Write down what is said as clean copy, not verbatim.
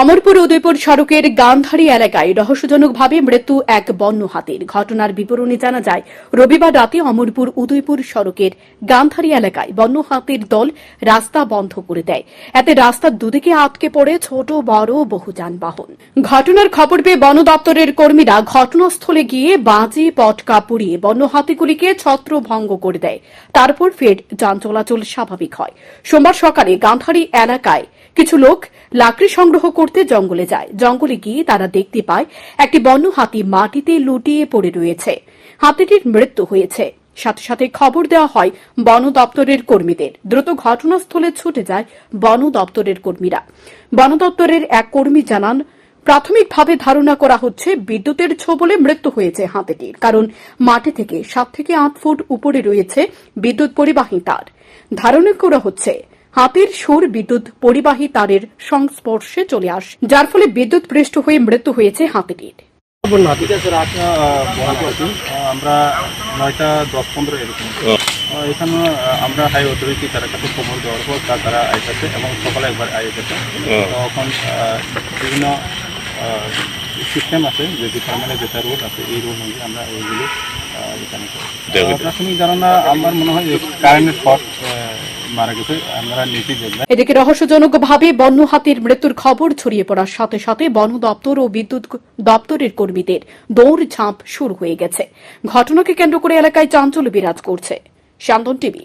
অমরপুর উদয়পুর সড়কের গান্ধারী এলাকায় রহস্যজনকভাবে মৃত্যু এক বন্য হাতির। ঘটনার বিবরণী জানা যায়, রবিবার রাতে অমরপুর উদয়পুর সড়কের গান্ধারী এলাকায় বন্য হাতির দল রাস্তা বন্ধ করে দেয়। এতে রাস্তার দুদিকে আটকে পড়ে ছোট বড় বহু যানবাহন। ঘটনার খবর পেয়ে বন দপ্তরের কর্মীরা ঘটনাস্থলে গিয়ে বাজি পটকা পুড়িয়ে বন্য হাতিগুলিকে ছত্রভঙ্গ করে দেয়। তারপর ফের যান চলাচল স্বাভাবিক হয়। সোমবার সকালে গান্ধারী এলাকায় কিছু লোক লাকড়ি সংগ্রহ করতে জঙ্গলে যায়। জঙ্গলে গিয়ে তারা দেখতে পায় একটি বন্য হাতি মাটিতে লুটিয়ে পড়ে রয়েছে। হাতিটির মৃত্যু হয়েছে। সাথে সাথে খবর দেওয়া হয় বন দপ্তরের কর্মীদের। দ্রুত ঘটনাস্থলে ছুটে যায় বন দপ্তরের কর্মীরা। বন দপ্তরের এক কর্মী জানান, প্রাথমিকভাবে ধারণা করা হচ্ছে বিদ্যুতের ছোবলে মৃত্যু হয়েছে হাতিটির, কারণ মাটি থেকে 7 থেকে 8 ফুট উপরে রয়েছে বিদ্যুৎ পরিবাহী তার। ধারণা করা হচ্ছে হাতির সুর বিদ্যুৎ পরিবাহী তারের সংস্পর্শে চলে আসে, যার ফলে বিদ্যুৎ পৃষ্ঠ হয়ে মৃত্যু হয়েছে হাতিটির। ঠিক আছে রাত বন্ধ আছি আমরা 9:10-15 এরকম এখানে আমরা হাই অথরিটি তার কাছে খবর দেওয়ার পর তারা আইতেছে এবং সকালে একবার আইতেছে। তখন বিভিন্ন সিস্টেম আছে যে ডিপার্টমেন্টের যেটা রুল আছে এই রুল অনুযায়ী আমরা এইগুলো এখানে প্রাথমিক ধারণা আমার মনে হয় কারেন্টের শর্ট মারা গেছে। আমরা নিচে দেখলাম। এদিকে রহস্যজনকভাবে বন্য হাতির মৃত্যুর খবর ছড়িয়ে পড়ার সাথে সাথে বন দপ্তর ও বিদ্যুৎ দপ্তরের কর্মীদের দৌড়ঝাঁপ শুরু হয়ে গেছে। ঘটনাকে কেন্দ্র করে এলাকায় চাঞ্চল্য বিরাজ করছে। শান্তন টিভি।